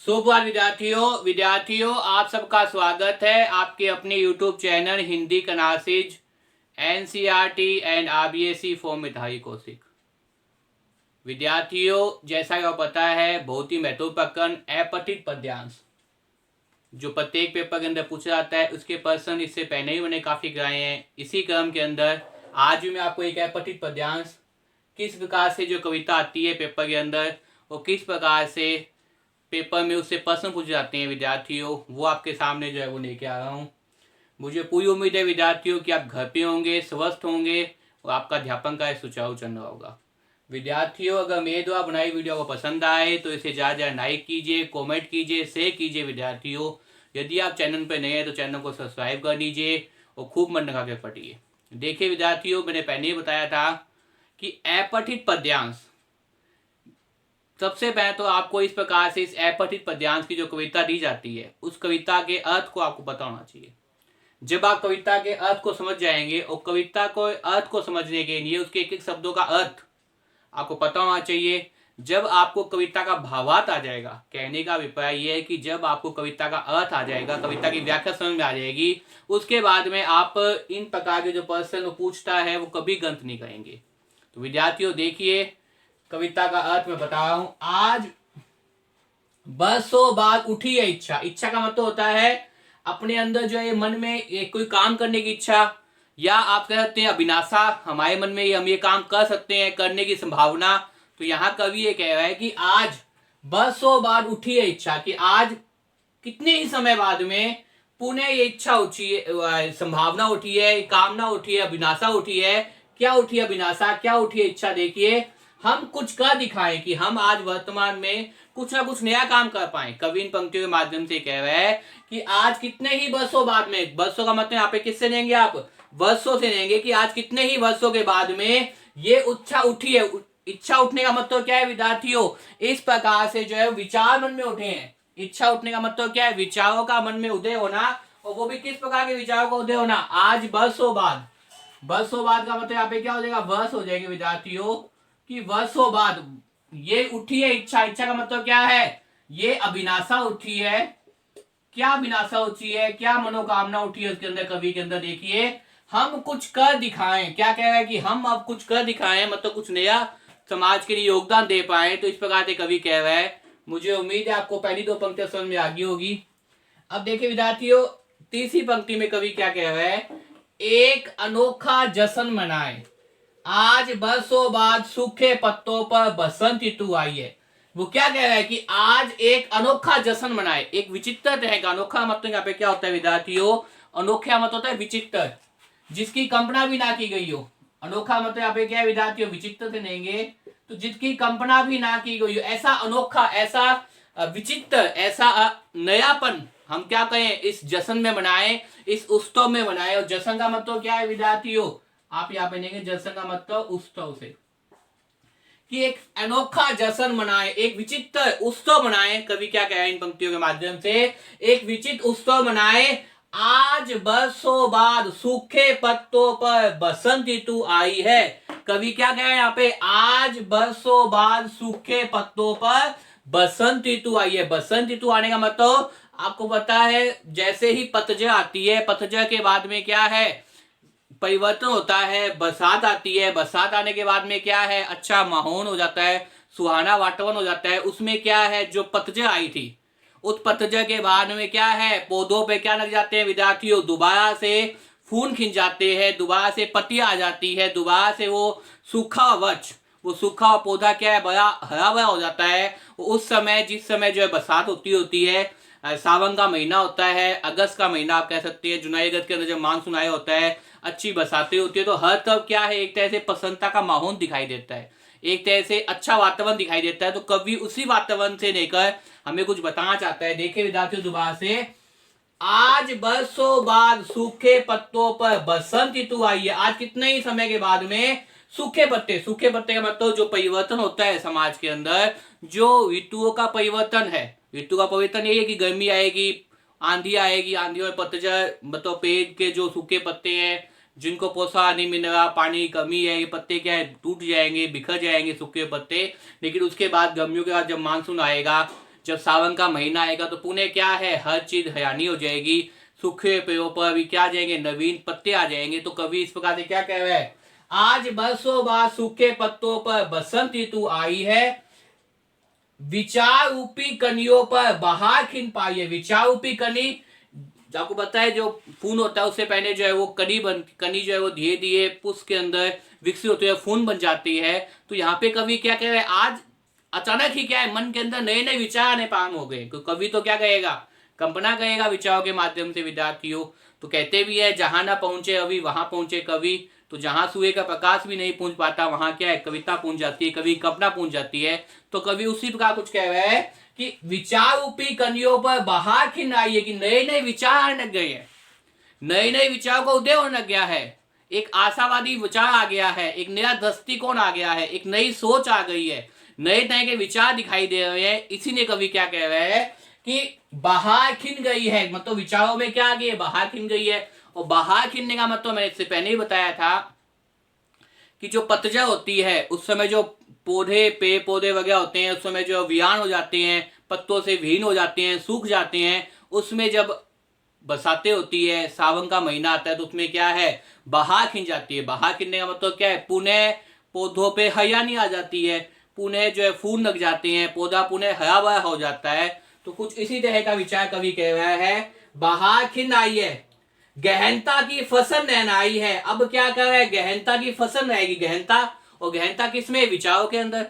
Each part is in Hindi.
सुप्रभात विद्यार्थियों आप सबका स्वागत है आपके अपने YouTube चैनल हिंदी कनासिज NCERT and RBSE for Mitali Kaushik. विद्यार्थियों, जैसा कि आपको पता है, बहुत ही महत्वपूर्ण प्रकरण अपठित पद्यांश जो प्रत्येक पेपर के अंदर पूछा जाता है, उसके प्रश्न इससे पहले ही मैंने काफी कराए हैं। इसी क्रम के अंदर आज भी मैं आपको एक अपठित पद्यांश किस प्रकार से जो कविता आती है पेपर के अंदर और किस प्रकार से पेपर में उससे प्रश्न पूछे जाते हैं विद्यार्थियों, वो आपके सामने जो है वो लेके आ रहा हूँ। मुझे पूरी उम्मीद है विद्यार्थियों कि आप घर पे होंगे, स्वस्थ होंगे और आपका अध्यापन कार्य सुचारू चल रहा होगा। विद्यार्थियों, अगर मेरे द्वारा बनाई वीडियो को पसंद आए तो इसे ज़्यादा लाइक कीजिए, कमेंट कीजिए, शेयर कीजिए। विद्यार्थियों, यदि आप चैनल पर नए हैं तो चैनल को सब्सक्राइब कर लीजिए और खूब मन लगा के पढ़िए। देखिए विद्यार्थियों, मैंने पहले ही बताया था कि अपठित पद्यांश, सबसे पहले तो आपको इस प्रकार से इस अपठित पद्यांश की जो कविता दी जाती है उस कविता के अर्थ को आपको पता होना चाहिए। जब आप कविता के अर्थ को समझ जाएंगे और कविता को अर्थ को समझने के लिए उसके एक एक शब्दों का अर्थ आपको पता होना चाहिए। जब आपको कविता का भावार्थ आ जाएगा, कहने का अभिप्राय यह है कि जब आपको कविता का अर्थ आ जाएगा, कविता की व्याख्या समझ में आ जाएगी, उसके बाद में आप इन प्रकार के जो प्रश्न पूछता है वो कभी गलत नहीं करेंगे। तो विद्यार्थियों देखिए, कविता का अर्थ मैं बता रहा हूं। आज बरसों बाद उठी है इच्छा। इच्छा का मतलब होता है अपने अंदर जो है मन में एक कोई काम करने की इच्छा, या आप कह सकते हैं अभिलाषा। हमारे मन में हम ये काम कर सकते हैं, करने की संभावना। तो यहाँ कवि ये कह रहा है कि आज बरसों बाद उठी है इच्छा, कि आज कितने ही समय बाद में पुनः ये इच्छा उठी है, संभावना उठी है, कामना उठी है, अभिलाषा उठी है। क्या उठी है अभिलाषा, क्या उठी है इच्छा? देखिए, हम कुछ कर दिखाएं कि हम आज वर्तमान में कुछ ना कुछ नया काम कर पाए। कवि इन पंक्तियों के माध्यम से कह रहा है कि आज कितने ही वर्षों बाद में, वर्षों का मतलब यहाँ पे किससे लेंगे आप? वर्षों से लेंगे, कि आज कितने ही वर्षों के बाद में ये इच्छा उठी है। इच्छा उठने का मतलब क्या है विद्यार्थियों? इस प्रकार से जो है विचार मन में उठे हैं। इच्छा उठने का मतलब क्या है? विचारों का मन में उदय होना, और वो भी किस प्रकार के विचारों का उदय होना? आज वर्षों बाद। वर्षों बाद का मतलब यहाँ पे क्या हो जाएगा? वर्ष हो जाएंगे विद्यार्थियों, कि वर्षों बाद ये उठी है इच्छा। इच्छा का मतलब क्या है? ये अभिलाषा उठी है। क्या अभिलाषा उठी है, क्या मनोकामना उठी है उसके अंदर, कवि के अंदर? देखिए, हम कुछ कर दिखाएं। क्या कह रहा है? कि हम अब कुछ कर दिखाएं, मतलब कुछ नया समाज के लिए योगदान दे पाए। तो इस प्रकार से कवि कह रहा है। मुझे उम्मीद है आपको पहली दो पंक्तियां समझ में आ गई होगी। अब देखिए विद्यार्थियों, तीसरी पंक्ति में कवि क्या कह रहा है? एक अनोखा जश्न मनाए, आज बरसों बाद सूखे पत्तों पर बसंत ऋतु आई है। वो क्या कह रहा है? कि आज एक अनोखा जश्न मनाए। एक विचित्र तरह का, अनोखा मतलब यहाँ पे क्या होता है विद्यार्थियों? अनोखा मतलब होता है विचित्र, जिसकी कल्पना भी ना की गई हो। अनोखा मतलब यहाँ पे क्या है विद्यार्थियों? विचित्र से लेंगे तो जिसकी कल्पना भी ना की गई हो, ऐसा अनोखा, ऐसा विचित्र, ऐसा नयापन हम क्या कहें? इस जश्न में मनाए, इस उत्सव में मनाए। और जश्न का मतलब क्या है विद्यार्थियों? आप यहाँ पे लेंगे जश्न का मतलब उत्सव से, कि एक अनोखा जश्न मनाए, एक विचित्र उत्सव मनाए। कवि क्या कह रहे हैं इन पंक्तियों के माध्यम से? एक विचित्र उत्सव मनाए। आज बरसों बाद सूखे पत्तों पर बसंत ऋतु आई है। कवि क्या कह रहे हैं यहाँ पे? आज बरसों बाद सूखे पत्तों पर बसंत ऋतु आई है। बसंत ऋतु आने का मतलब आपको पता है, जैसे ही पतझड़ आती है, पतझड़ के बाद में क्या है? परिवर्तन होता है, बरसात आती है। बरसात आने के बाद में क्या है? अच्छा माहौल हो जाता है, सुहाना वातावरण हो जाता है। उसमें क्या है? जो पतझड़ आई थी, उस पतझड़ के बाद में क्या है? पौधों पे क्या लग जाते हैं विद्यार्थियों? दोबारा से फूल खिंच जाते हैं, दोबारा से पत्तियां आ जाती है, दोबारा से वो सूखा वृक्ष, वो सूखा हुआ पौधा क्या है? बड़ा हरा भरा हो जाता है। उस समय, जिस समय जो है बरसात होती है, सावन का महीना होता है, अगस्त का महीना आप कह सकते हैं, जुलाई अगस्त के अंदर जब मानसून आया होता है, अच्छी बरसातें होती है, तो हर तरफ क्या है? एक तरह से प्रसन्नता का माहौल दिखाई देता है, एक तरह से अच्छा वातावरण दिखाई देता है। तो कवि उसी वातावरण से लेकर हमें कुछ बताना चाहता है। देखिए विद्यार्थियों, दोबारा से, आज बरसों बाद सूखे पत्तों पर बसंत ऋतु आई है। आज कितने ही समय के बाद में सूखे पत्ते, सूखे पत्ते का मतलब जो परिवर्तन होता है समाज के अंदर, जो ऋतुओं का परिवर्तन है। ऋतु का परिवर्तन यही है कि गर्मी आएगी, आंधी आएगी, आंधी और पतझड़ मतलब पेड़ के जो सूखे पत्ते हैं, जिनको पोषण नहीं मिल रहा, पानी की कमी है, ये पत्ते क्या है? टूट जाएंगे, बिखर जाएंगे सूखे पत्ते। लेकिन उसके बाद गर्मियों के बाद जब मानसून आएगा, जब सावन का महीना आएगा तो पुनः क्या है, हर चीज हरियाणी हो जाएगी, सूखे पेड़ों पर भी क्या आ जाएंगे, नवीन पत्ते आ जाएंगे। तो कवि इस प्रकार से क्या कह रहा है, आज बरसों बाद सूखे पत्तों पर बसंत ऋतु आई है, विचार रूपी कनियों पर बहार खिन पाई है। विचार रूपी कनी, आपको पता है जो फून होता है उससे पहले जो है वो कनी जो है वो धीरे धीरे पुष्प के अंदर विकसित होती है, फून बन जाती है। तो यहाँ पे कवि क्या कह रहे हैं, आज अचानक ही क्या है, मन के अंदर नए नए विचार आने प्रारंभ हो गए। कवि तो क्या कहेगा, कल्पना करेगा विचारों के माध्यम से विद्यार्थियों। तो कहते भी है, जहां ना पहुंचे अभी वहां पहुंचे कवि। तो जहां सूर्य का प्रकाश भी नहीं पहुंच पाता वहां क्या है, कविता पहुंच जाती है, कवि कल्पना पहुंच जाती है। तो कवि उसी प्रकार कुछ कह रहा है कि विचार रूपी कनियों पर बहार खिन आई है, कि नए नए विचार आने लग गए हैं, नए नए विचारों का उदय होने लग गया है, एक आशावादी विचार आ गया है, एक नया दृष्टिकोण आ गया है, एक नई सोच आ गई है, नए नए के विचार दिखाई दे रहे हैं। इसीलिए कवि क्या कह रहे हैं कि बहार खिन गई है, मतलब विचारों में क्या आ गई है, बहार खिन गई है। और बहार खिनने का मतलब मैंने इससे पहले ही बताया था कि जो पतझड़ होती है उस समय जो पौधे पेड़ पौधे वगैरह होते हैं उस समय जो विरान हो जाते हैं, पत्तों से विहीन हो जाते हैं, सूख जाते हैं, उसमें जब बरसातें होती है, सावन का महीना आता है तो उसमें क्या है, बहार खिन जाती है। बहार खिनने का मतलब क्या है, पुनः पौधों पे हरियाली आ जाती है, पुनः जो है फूल लग जाते हैं, पौधा पुनः हरा भरा हो जाता है। तो कुछ इसी तरह का विचार कवि कह रहा है, बहार खिन आई है, गहनता की फसल नहनाई है। अब क्या कर रहा है, गहनता की फसल रहेगी। गहनता, और गहनता किसमें, विचारों के अंदर,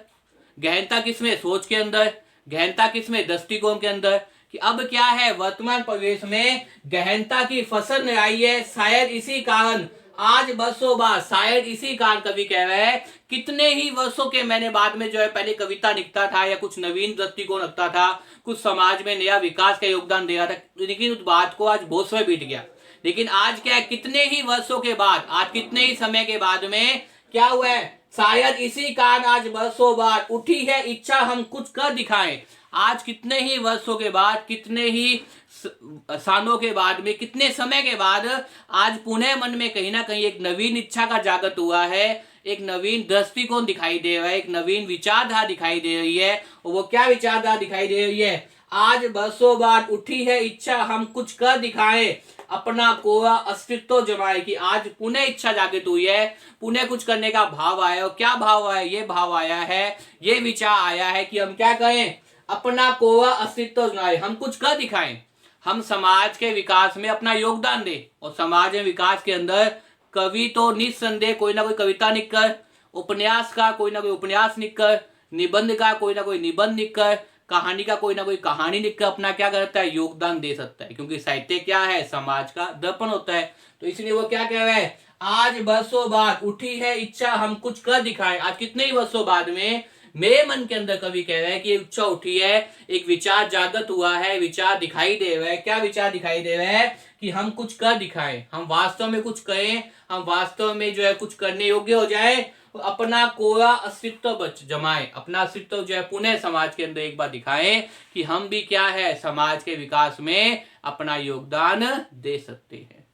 गहनता किसमें, सोच के अंदर, गहनता किसमें, दृष्टिकोण के अंदर। कि अब क्या है, वर्तमान परिवेश में गहनता की फसल नहनाई है, शायद इसी कारण आज बरसों बाद, शायद इसी कारण कवि कह रहे हैं, कितने ही वर्षों के मैंने बाद में जो है पहले कविता लिखता था या कुछ नवीन दृष्टिकोण रखता था, कुछ समाज में नया विकास का योगदान दे रहा था, लेकिन उस बात को आज बहुत समय बीत गया। लेकिन आज क्या है, कितने ही वर्षों के बाद, आज कितने ही समय के बाद में क्या हुआ है, शायद इसी कारण आज वर्षों बाद उठी है इच्छा हम कुछ कर दिखाएं। आज कितने ही वर्षों के बाद, कितने ही सालों के बाद में, कितने समय के बाद आज पुनः मन में कहीं ना कहीं एक नवीन इच्छा का जागृत हुआ है, एक नवीन दृष्टिकोण दिखाई दे रहा है, एक नवीन विचारधारा दिखाई दे रही है। और वो क्या विचारधारा दिखाई दे रही है, आज वर्षों बाद उठी है इच्छा हम कुछ कर दिखाएं, अपना कोरा अस्तित्व जमाए। कि आज पुनः इच्छा जागृत हुई है, पुनः कुछ करने का भाव आया। और क्या भाव आया, ये भाव आया है, ये विचार आया है कि हम क्या करें, अपना कोरा अस्तित्व जमाए, हम कुछ कर दिखाएं, हम समाज के विकास में अपना योगदान दें। और समाज में विकास के अंदर कवि तो निस्संदेह कोई ना कोई कविता लिखकर, उपन्यास का कोई ना कोई उपन्यास लिखकर, निबंध का कोई ना कोई निबंध लिखकर, कहानी का कोई ना कोई कहानी लिखकर अपना क्या करता है, योगदान दे सकता है। क्योंकि साहित्य क्या है, समाज का दर्पण होता है। तो इसलिए वो क्या कह रहा है, आज वर्षों बाद उठी है इच्छा हम कुछ कर दिखाएं। आज कितने ही वर्षों बाद में मेरे मन के अंदर कवि कह रहा है कि इच्छा उठी है, एक विचार जागृत हुआ है, विचार दिखाई दे रहा है। क्या विचार दिखाई दे रहा है कि हम कुछ कर दिखाएं, हम वास्तव में कुछ करें, हम वास्तव में जो है कुछ करने योग्य हो जाए, अपना कोरा अस्तित्व जमाए, अपना अस्तित्व जो है पुनः समाज के अंदर एक बार दिखाएं कि हम भी क्या है, समाज के विकास में अपना योगदान दे सकते हैं।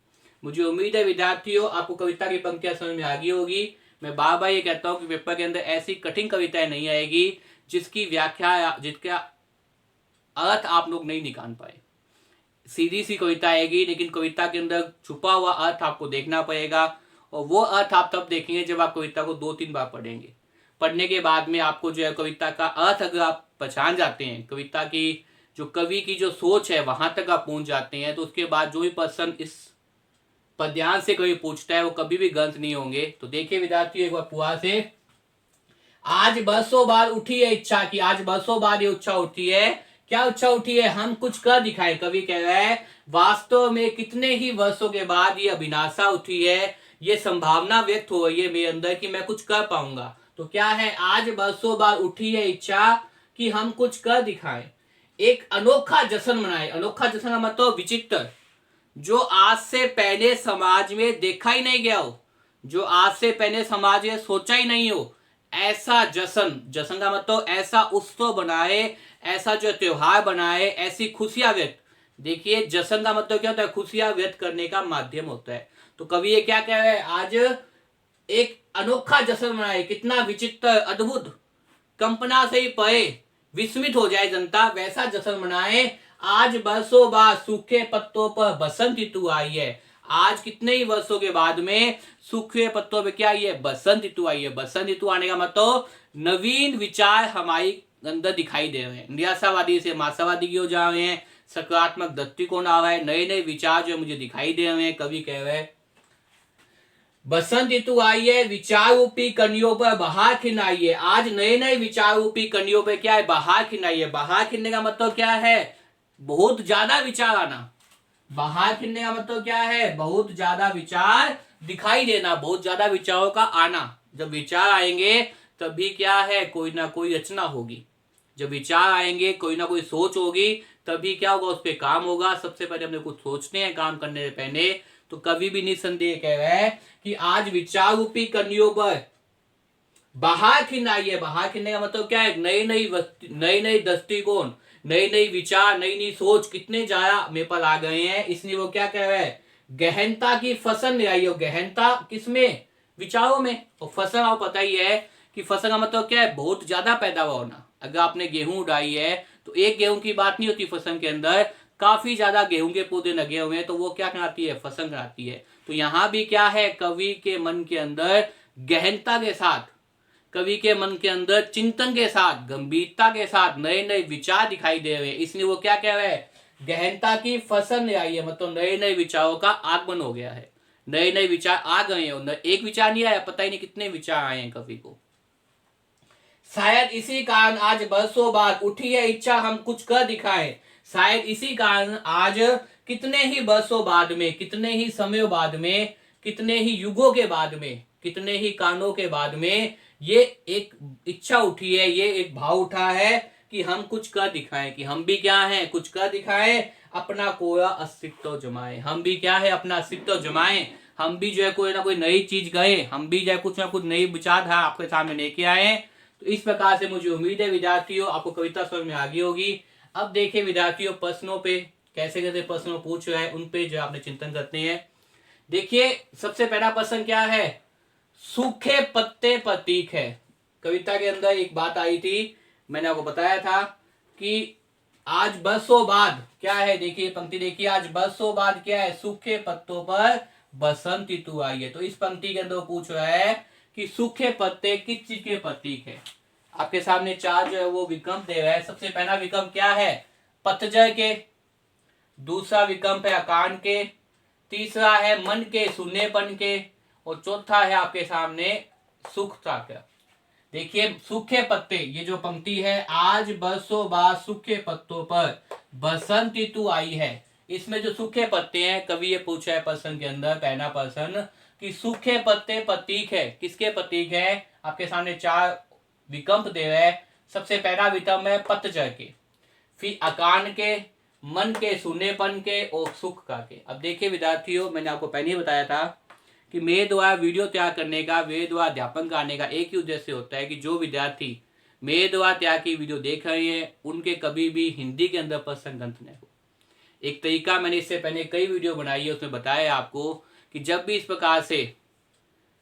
मुझे उम्मीद है विद्यार्थियों आपको कविता की पंक्तियां समझ में आ गई होगी। मैं बार बार ये कहता हूँ कि पेपर के अंदर ऐसी कठिन कविताएं नहीं आएगी जिसकी व्याख्या, जिसका अर्थ आप लोग नहीं निकाल पाए। सीधी सी कविता आएगी, लेकिन कविता के अंदर छुपा हुआ अर्थ आपको देखना पड़ेगा। और वो अर्थ आप तब देखेंगे जब आप कविता को 2-3 बार पढ़ेंगे। पढ़ने के बाद में आपको जो है कविता का अर्थ अगर आप पहचान जाते हैं, कविता की जो कवि की जो सोच है वहां तक आप पहुंच जाते हैं, तो उसके बाद जो भी पर्सन इस पद्यांश से कभी पूछता है वो कभी भी गलत नहीं होंगे। तो देखिए विद्यार्थियों एक बार पुआ से, आज बरसों बाद उठी है इच्छा की, आज बरसों बाद ये इच्छा उठी है। क्या इच्छा उठी है, हम कुछ कर दिखाए। कवि कह रहा है वास्तव में कितने ही वर्षों के बाद ये अभिलाषा उठी है, ये संभावना व्यक्त हो रही है मेरे अंदर कि मैं कुछ कर पाऊंगा। तो क्या है, आज बरसों बाद उठी है इच्छा कि हम कुछ कर दिखाएं, एक अनोखा जश्न मनाए। अनोखा जश्न का मतलब विचित्र, जो आज से पहले समाज में देखा ही नहीं गया हो, जो आज से पहले समाज में सोचा ही नहीं हो, ऐसा जश्न, जश्न का मतलब ऐसा उत्सव बनाए, ऐसा जो त्योहार बनाए, ऐसी खुशियां व्यक्त। देखिए जश्न का मतलब क्या होता है, खुशियां व्यक्त करने का माध्यम होता है। तो कवि ये क्या कह रहे हैं, आज एक अनोखा जश्न मनाए, कितना विचित्र, अद्भुत, कल्पना से ही परे, विस्मित हो जाए जनता, वैसा जश्न मनाए। आज बरसों बाद सूखे पत्तों पर बसंत ऋतु आई है। आज कितने ही वर्षों के बाद में सूखे पत्तों पे क्या आई है? बसंत ऋतु आई है। बसंत ऋतु आने का मतलब नवीन विचार हमारी अंदर दिखाई दे रहे हैं, निराशावादी से आशावादी की हो जा रहे हैं, सकारात्मक दृष्टिकोण आ रहा है, नए नए विचार जो मुझे दिखाई दे रहे हैं। कवि कह रहे हैं बसंत ऋतु आई है, विचार रूपी कनियों पर बहार खिन आई है। आज नए नए विचार रूपी कनियों पर क्या है? बहार खिन आई है। बहार खिलने का मतलब क्या है? बहुत ज्यादा विचार आना। बहार खिलने का मतलब क्या है? बहुत ज्यादा विचार दिखाई देना, बहुत ज्यादा विचारों का आना। जब विचार आएंगे तभी क्या है? कोई ना कोई रचना होगी। जब विचार आएंगे, कोई ना कोई सोच होगी, तभी क्या होगा? उस पर काम होगा। सबसे पहले हमने कुछ सोचते हैं काम करने से पहले। तो कवि भी निसंदेह कह रहा है कि आज विचार रूपी कनियों पर बहार खिन आई है। बहार खिलने का मतलब क्या है? नई नई दृष्टिकोण, नई नई विचार, नई नई सोच कितने ज्यादा मेरे पर आ गए हैं। इसलिए वो क्या कह रहा है? गहनता की फसल ले आई हो। गहनता किसमें? विचारों में। और फसल आपको पता ही है कि फसल का मतलब क्या है? बहुत ज्यादा पैदावार होना। अगर आपने गेहूं उड़ाई है तो एक गेहूं की बात नहीं होती, फसल के अंदर काफी ज्यादा गेहूं के पौधे लगे हुए हैं, तो वो क्या कहलाती है? फसल कहलाती है। तो यहां भी क्या है? कवि के मन के अंदर गहनता के साथ, कवि के मन के अंदर चिंतन के साथ, गंभीरता के साथ नए नए विचार दिखाई दे रहे हैं। इसलिए वो क्या कह रहे हैं? गहनता की फसल ले आई है, मतलब नए नए विचारों का आगमन हो गया है। नए नए विचार आ गए हैं। एक विचार नहीं आया, पता ही नहीं कितने विचार आए हैं कवि को। शायद इसी कारण आज बरसों बाद उठी है इच्छा हम कुछ कर दिखाएं। शायद इसी कारण आज कितने ही बरसों बाद में, कितने ही समय बाद में, कितने ही युगों के बाद में, कितने ही कानों के बाद में ये एक इच्छा उठी है, ये एक भाव उठा है कि हम कुछ कर दिखाएं, कि हम भी क्या हैं? कुछ कर दिखाएं, अपना कोई अस्तित्व जमाए। हम भी क्या है? अपना अस्तित्व जमाएं। हम भी जो है कोई ना कोई नई चीज गए, हम भी जो है कुछ ना कुछ नई विचारधारा आपके सामने लेके आए। तो इस प्रकार से मुझे उम्मीद है विद्यार्थियों आपको कविता समझ में आ गई होगी। अब देखिए विद्यार्थियों, प्रश्नों पे कैसे कैसे प्रश्न पूछ रहे हैं, उन पे जो आपने चिंतन करते हैं। देखिए सबसे पहला प्रश्न क्या है? सूखे पत्ते प्रतीक है। कविता के अंदर एक बात आई थी, मैंने आपको बताया था कि आज बरसों बाद क्या है? देखिए पंक्ति देखिए, आज बरसों बाद क्या है? सूखे पत्तों पर बसंत ऋतु आई है। तो इस पंक्ति के अंदर पूछ रहा है कि सूखे पत्ते किस चीज के प्रतीक है। आपके सामने चार जो है वो विकल्प दे रहा है। सबसे पहला विकल्प क्या है? पतझड़ के। दूसरा विकल्प है अकान के। तीसरा है मन के शून्यपन के। और चौथा है आपके सामने सुखता का। देखिए सूखे पत्ते, ये जो पंक्ति है, आज बरसों बाद सूखे पत्तों पर बसंत ऋतु आई है। इसमें जो सूखे पत्ते हैं, कवि ये पूछा है प्रश्न के अंदर, पहला प्रश्न कि सूखे पत्ते प्रतीक है, किसके प्रतीक है? आपके सामने चार विकल्प दे रहे हैं। सबसे पहला विकल्प है पतझड़ के, फिर अकान के, मन के शून्यपन के और सुख का के। अब देखिए विद्यार्थियों, मैंने आपको पहले ही बताया था कि मेरे द्वारा वीडियो तैयार करने का, मेरे द्वारा अध्यापन कराने का एक ही उद्देश्य होता है कि जो विद्यार्थी मेरे द्वारा तैयार की वीडियो देख रहे हैं उनके कभी भी हिंदी के अंदर प्रश्न गलत नहीं हो। एक तरीका मैंने इससे पहले कई वीडियो बनाई है, उसमें बताया आपको कि जब भी इस प्रकार से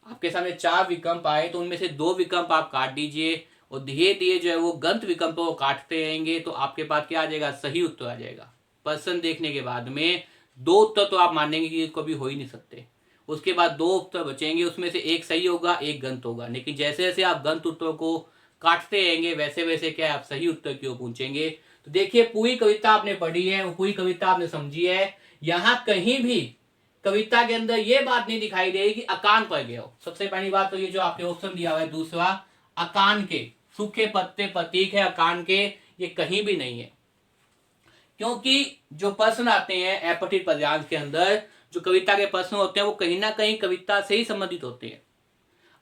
आपके सामने चार विकल्प आए तो उनमें से दो विकल्प आप काट दीजिए और धीरे धीरे जो है वो गलत विकल्पों को काटते रहेंगे तो आपके पास क्या आ जाएगा? सही उत्तर आ जाएगा। प्रश्न देखने के बाद में दो उत्तर तो आप मानेंगे कि कभी हो ही नहीं सकते। उसके बाद दो उत्तर बचेंगे, उसमें से एक सही होगा, एक गलत होगा। लेकिन जैसे जैसे आप गलत उत्तर को काटते रहेंगे वैसे वैसे क्या आप सही उत्तर की ओर पहुंचेंगे। तो देखिए पूरी कविता आपने पढ़ी है, पूरी कविता आपने समझी है। यहां कहीं भी कविता के अंदर ये बात नहीं दिखाई दे कि अकान पर गया हो। सबसे पहली बात तो ये जो आपके ऑप्शन दिया हुआ है दूसरा, अकान के, सूखे पत्ते प्रतीक है अकान के, ये कहीं भी नहीं है। क्योंकि जो प्रश्न आते हैं अपठित पद्यांश के अंदर, जो कविता के प्रश्न होते हैं वो कहीं ना कहीं कविता से ही संबंधित होते हैं।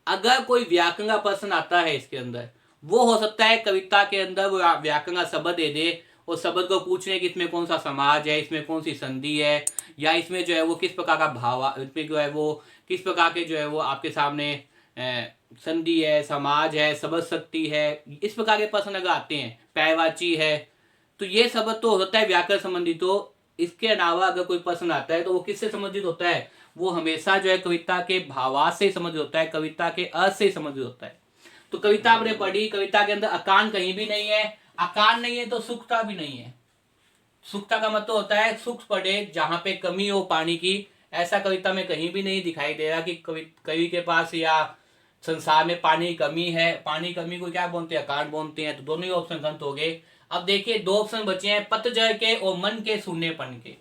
अगर कोई व्याकरण का प्रश्न आता है इसके अंदर, वो हो सकता है कविता के अंदर वो व्याकरण का शब्द दे दे और शब्द को पूछने कि इसमें कौन सा समाज है, इसमें कौन सी संधि है, या इसमें जो है वो किस प्रकार का भाव, इसमें जो है वो किस प्रकार के जो है वो आपके सामने संधि है, समाज है, शब्द शक्ति है, इस प्रकार के प्रश्न अगर आते हैं, पर्यायवाची है, तो ये शब्द तो होता है व्याकरण संबंधित। तो इसके अलावा अगर कोई प्रश्न आता है तो वो किससे संबंधित होता है? वो हमेशा जो है कविता के भावार्थ से संबंधित होता है, कविता के अर्थ से संबंधित होता है। तो कविता आपने पढ़ी, कविता के अंदर अकान कहीं भी नहीं है। आकार नहीं है तो सूखता भी नहीं है। सूखता का मतलब होता है सूख पड़े, जहां पे कमी हो पानी की। ऐसा कविता में कहीं भी नहीं दिखाई दे रहा कि कवि के पास या संसार में पानी की कमी है। पानी की कमी को क्या बोलते हैं? अकारण बोलते हैं। तो दोनों ही ऑप्शन गलत हो गए। अब देखिए दो ऑप्शन बचे हैं, पतझड़ के और मन के सूनेपन के।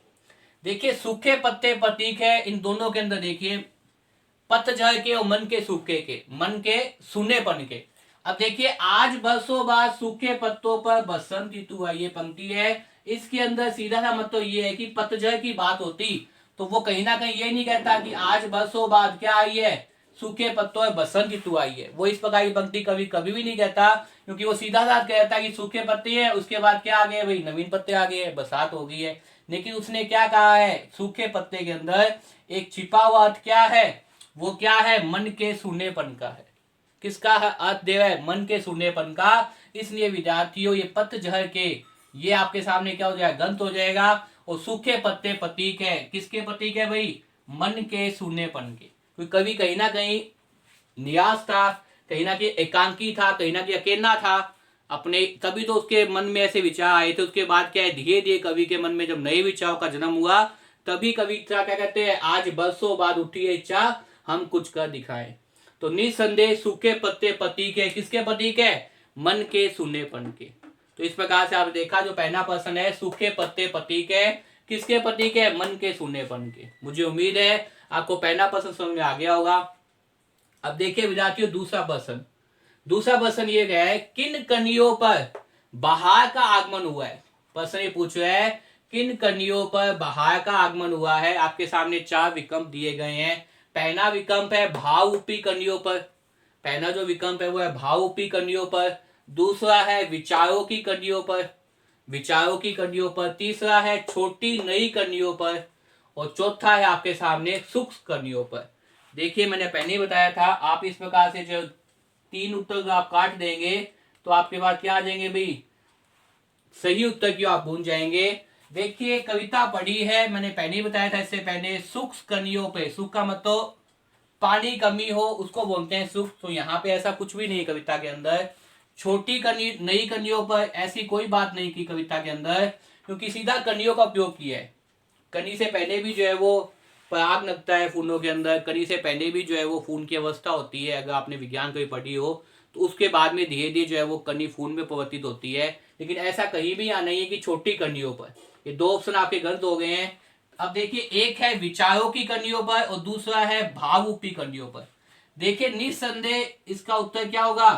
देखिए सूखे पत्ते प्रतीक है इन दोनों के अंदर। देखिए पतझड़ के और मन के सूखे के, मन के सूनेपन के। अब देखिए आज बरसों बाद सूखे पत्तों पर बसंत ऋतु आई, ये पंक्ति है। इसके अंदर सीधा सा मतलब ये है कि पतझड़ की बात होती तो वो कहीं ना कहीं ये नहीं कहता कि आज बरसों बाद क्या आई है, सूखे पत्तों में बसंत ऋतु आई है। वो इस प्रकार की पंक्ति कभी कभी भी नहीं कहता, क्योंकि वो सीधा साथ कहता है कि सूखे पत्ते हैं, उसके बाद क्या आ गए भाई, नवीन पत्ते आ गए, बरसात हो गई है। लेकिन उसने क्या कहा है, सूखे पत्ते के अंदर एक छिपा हुआ अर्थ क्या है, वो क्या है, मन के सूनेपन का है। किसका अर्थ दे रहा है? मन के सूनेपन का। इसलिए विद्यार्थियों ये पतझड़ के, ये आपके सामने क्या हो जाएगा, गंत हो जाएगा। और सूखे पत्ते प्रतीक है, किसके प्रतीक है भाई, मन के सूनेपन के। क्योंकि कभी कहीं ना कहीं निराश था, कहीं ना कहीं एकांकी था, कहीं ना कहीं अकेला था अपने, तभी तो उसके मन में ऐसे विचार आए थे। उसके बाद क्या है, धीरे धीरे कवि के मन में जब नए विचारों का जन्म हुआ, तभी कविता क्या कहते हैं, आज बरसों बाद उठी है इच्छा हम कुछ कर दिखाएं। तो निसंदेह सूखे पत्ते प्रतीक है, किसके प्रतीक है, मन के सूनेपन के। तो इस प्रकार से आप देखा जो पहला प्रश्न है, सूखे पत्ते प्रतीक है, किसके प्रतीक है, मन के सूनेपन के। मुझे उम्मीद है आपको पहला प्रश्न समझ में आ गया होगा। अब देखिए विद्यार्थियों दूसरा प्रश्न, दूसरा प्रश्न ये गया है, किन कनियों पर बहार का आगमन हुआ है। प्रश्न ये पूछ रहा है किन कनियों पर बहार का आगमन हुआ है। आपके सामने चार विकल्प दिए गए हैं। पहला विकल्प है भावरूपी कनियों पर, पहला जो विकल्प है वो है भावरूपी कनियों पर। दूसरा है विचारों की कनियों पर, विचारों की कनियों पर। तीसरा है छोटी नई कनियों पर। और चौथा है आपके सामने सूक्ष्म कनियों पर। देखिए मैंने पहले ही बताया था, आप इस प्रकार से जो तीन उत्तर आप काट देंगे तो आपके पास क्या आ जाएंगे भाई, सही उत्तर की आप भूल जाएंगे। देखिए कविता पढ़ी है, मैंने पहले ही बताया था इससे पहले, सूक्ष्म कनियों पे, सूक्ष्म का मतलब पानी कमी हो उसको बोलते हैं सूक्ष्म। तो यहाँ पे ऐसा कुछ भी नहीं कविता के अंदर। छोटी कनी नई कनियों पर ऐसी कोई बात नहीं की कविता के अंदर, क्योंकि सीधा कनियों का उपयोग किया है। कनी से पहले भी जो है वो पराग लगता है फूलों के अंदर, कनी से पहले भी जो है वो फूल की अवस्था होती है। अगर आपने विज्ञान कभी पढ़ी हो तो उसके बाद में धीरे धीरे जो है वो कनी फूल में परिवर्तित होती है। लेकिन ऐसा कहीं भी यहाँ नहीं है कि छोटी कनियों पर। ये दो ऑप्शन आपके गलत हो गए हैं। अब देखिए एक है विचारों की कनियों पर और दूसरा है भावरूपी कनियों पर। देखिए निस्संदेह इसका उत्तर क्या होगा,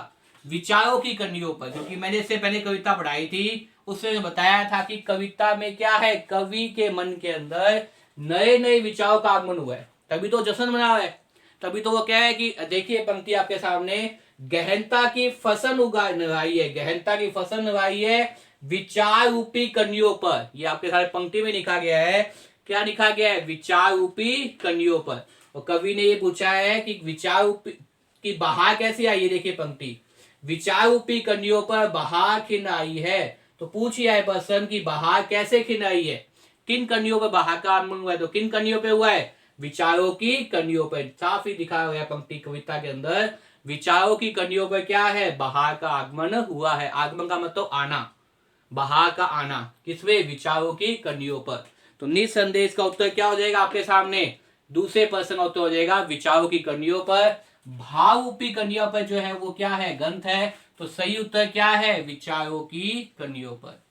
विचारों की कनियों पर। क्योंकि मैंने इससे पहले कविता पढ़ाई थी, उसमें बताया था कि कविता में क्या है, कवि के मन के अंदर नए नए विचारों का आगमन हुआ है, तभी तो जश्न मना है। तभी तो वो क्या है कि देखिए पंक्ति आपके सामने, गहनता की फसल उगा लगाई है, गहनता की फसल लगाई है विचार रूपी कनियों पर। ये आपके सारे पंक्ति में लिखा गया है, क्या लिखा गया है, विचार रूपी कनियों पर। और कवि ने ये पूछा है कि विचार रूपी की बहार कैसे आई है। देखिए पंक्ति, विचार रूपी कनियों पर बहार खिन आई है। तो पूछ ही आए प्रश्न की बहार कैसे खिन आई है, किन कनियों पर बहार का आगमन हुआ है। तो किन कनियों पे हुआ है, विचारों की कनियों पर। साफ ही दिखा हुआ है पंक्ति कविता के अंदर, विचारों की कनियों पर क्या है, बहार का आगमन हुआ है। आगमन का मतलब आना, बहार का आना, किसमें, विचारों की कनियों पर। तो निसंदेह का उत्तर क्या हो जाएगा आपके सामने, दूसरे प्रश्न उत्तर हो जाएगा विचारों की कनियों पर। भावरूपी कनियों पर जो है वो क्या है, ग्रंथ है। तो सही उत्तर क्या है, विचारों की कनियों पर।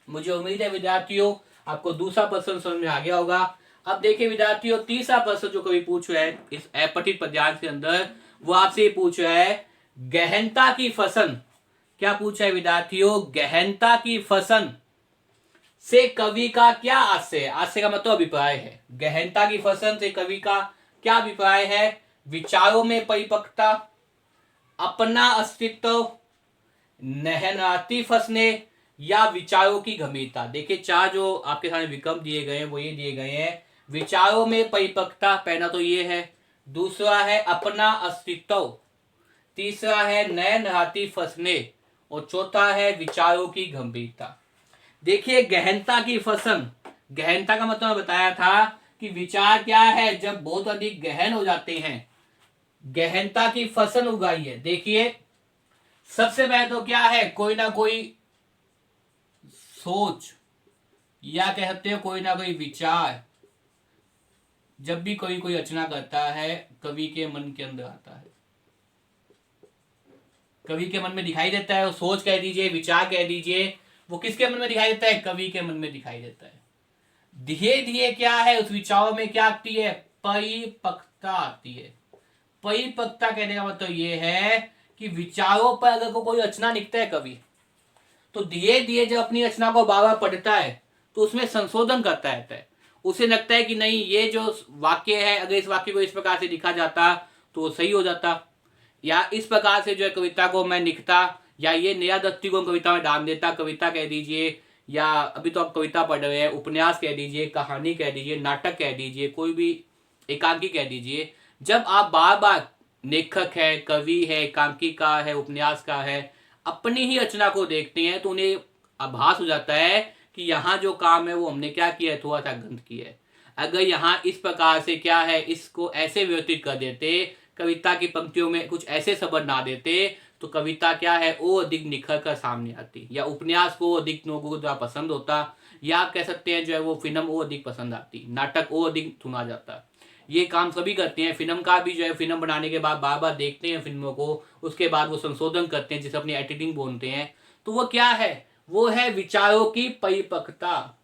मुझे उम्मीद है विद्यार्थियों आपको दूसरा प्रश्न समझ में आ गया होगा। अब देखिए विद्यार्थियों तीसरा प्रश्न जो कभी पूछ रहा है इस अपठित पद्यांश के अंदर, वो आपसे पूछ रहा है गहनता की फसल। क्या पूछा है विद्यार्थियों, गहनता की फसल से कवि का क्या आशय है। आशय का मतलब अभिप्राय है। गहनता की फसल से कवि का क्या अभिप्राय है, विचारों में परिपक्वता, अपना अस्तित्व, नहनाती फसने, या विचारों की गंभीरता। देखिए चार जो आपके सामने विकल्प दिए गए हैं वो ये दिए गए हैं, विचारों में परिपक्वता पहला तो ये है, दूसरा है अपना अस्तित्व, तीसरा है नए नहाती फसने, और चौथा है विचारों की गंभीरता। देखिए गहनता की फसल, गहनता का मतलब बताया था कि विचार क्या है, जब बहुत अधिक गहन हो जाते हैं, गहनता की फसल उगाई है। देखिए सबसे पहले तो क्या है, कोई ना कोई सोच या कह सकते हो कोई ना कोई विचार जब भी कोई रचना करता है कवि के मन के अंदर आता है, कवि के मन में दिखाई देता है। वो सोच कह दीजिए, विचार कह दीजिए, वो किसके मन में दिखाई देता है? कवि के मन में दिखाई देता है। धीरे धीरे क्या है उस विचारों में क्या आती है? परिपक्वता आती है। परिपक्वता कहने का मतलब ये है कि विचारों पर अगर कोई रचना लिखता है कवि, तो धीरे धीरे जब अपनी रचना को बार बार पढ़ता है तो उसमें संशोधन करता रहता है। उसे लगता है कि नहीं, ये जो वाक्य है अगर इस वाक्य को इस प्रकार से लिखा जाता तो वो सही हो जाता, या इस प्रकार से जो है कविता को मैं लिखता, या ये नया दृष्टिकोण कविता में डाल देता। कविता कह दीजिए, या अभी तो आप कविता पढ़ रहे हैं, उपन्यास कह दीजिए, कहानी कह दीजिए, नाटक कह दीजिए, कोई भी एकांकी कह दीजिए। जब आप बार बार लेखक है, कवि है, एकांकिका है, उपन्यास का है, अपनी ही रचना को देखते हैं तो उन्हें आभास हो जाता है कि यहाँ जो काम है वो हमने क्या किया है, थोड़ा सा गंद किया है। अगर यहाँ इस प्रकार से क्या है, इसको ऐसे व्यवस्थित कर देते, कविता की पंक्तियों में कुछ ऐसे शब्द ना देते, तो कविता क्या है वो अधिक निखर कर सामने आती, या उपन्यास को अधिक लोगों को जो पसंद होता, या आप कह सकते हैं जो है वो फिल्म वो अधिक पसंद आती, नाटक वो अधिक सुना जाता। ये काम सभी करते हैं। फिल्म का भी जो है फिल्म बनाने के बाद बार बार देखते हैं फिल्मों को, उसके बाद वो संशोधन करते हैं जिसे अपनी एडिटिंग बोलते हैं। तो वो क्या है? वो है विचारों की परिपक्वता।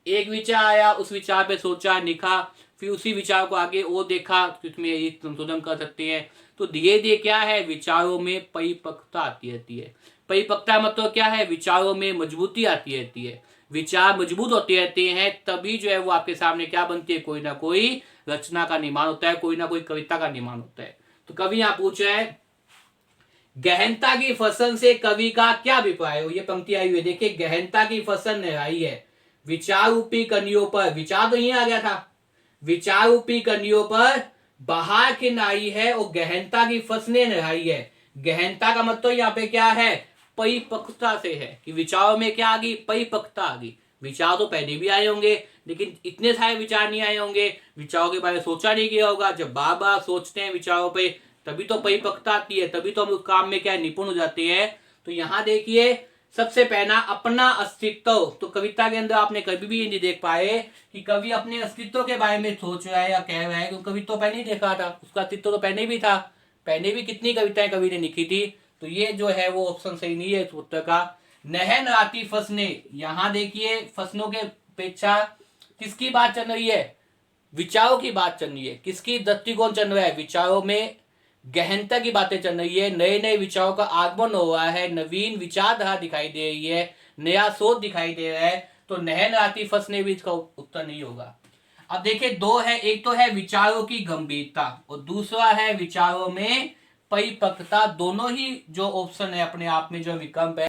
एक विचार आया, उस विचार पे सोचा, लिखा, फिर उसी विचार को आगे वो देखा तो इसमें ये संशोधन कर सकते हैं। तो धीरे धीरे क्या है, विचारों में परिपक्वता आती रहती है। परिपक्वता मतलब क्या है? विचारों में मजबूती आती रहती है। विचार मजबूत होते रहते हैं तभी जो है वो आपके सामने क्या बनती है, कोई ना कोई रचना का निर्माण होता है, कोई ना कोई कविता का निर्माण होता है। तो कवि यहाँ पूछ रहे हैं, गहनता की फसल से कवि का क्या अभिप्राय हो? ये पंक्ति आई हुई है, देखिए, गहनता की फसल निराई है, विचार रूपी कनियों पर, विचार तो यही आ गया था, विचार रूपी कनियों पर बहार के नाई है और गहनता की फसलें निराई है। गहनता का मतलब यहाँ पे क्या है? परिपक्वता से है, कि विचारों में क्या आ गई? परिपक्वता आ गई। विचार तो पहले भी आए होंगे लेकिन इतने सारे विचार नहीं आए होंगे, विचारों के बारे में सोचा नहीं गया होगा। जब बार बार सोचते हैं विचारों पे तभी तो परिपक्वता आती है, तभी तो हम उस काम में क्या निपुण हो जाते हैं। तो यहाँ देखिए, सबसे पहला अपना अस्तित्व। तो कविता के अंदर आपने कभी भी ये नहीं देख पाए कि कवि अपने अस्तित्व के बारे में सोच रहा है या कह रहा है, क्योंकि कवि तो पहले ही देखा था, उसका अस्तित्व तो पहले भी था, पहले भी कितनी कविताएं कवि ने लिखी थी। तो ये जो है वो ऑप्शन सही नहीं है इस उत्तर का। नहन आती फसलें, यहाँ देखिए फसलों के अपेक्षा किसकी बात चल रही है? विचारों की बात चल रही है। किसकी दृष्टिकोण चल रहा है? विचारों में गहनता की बातें चल रही है, नए नए विचारों का आगमन हो रहा है, नवीन विचारधारा दिखाई दे रही है, नया सोच दिखाई दे रहा है। तो नहन आती फसलें भी इसका उत्तर नहीं होगा। अब देखिए, दो है, एक तो है विचारों की गंभीरता और दूसरा है विचारों में परिपक्वता। दोनों ही जो ऑप्शन है अपने आप में जो विकल्प है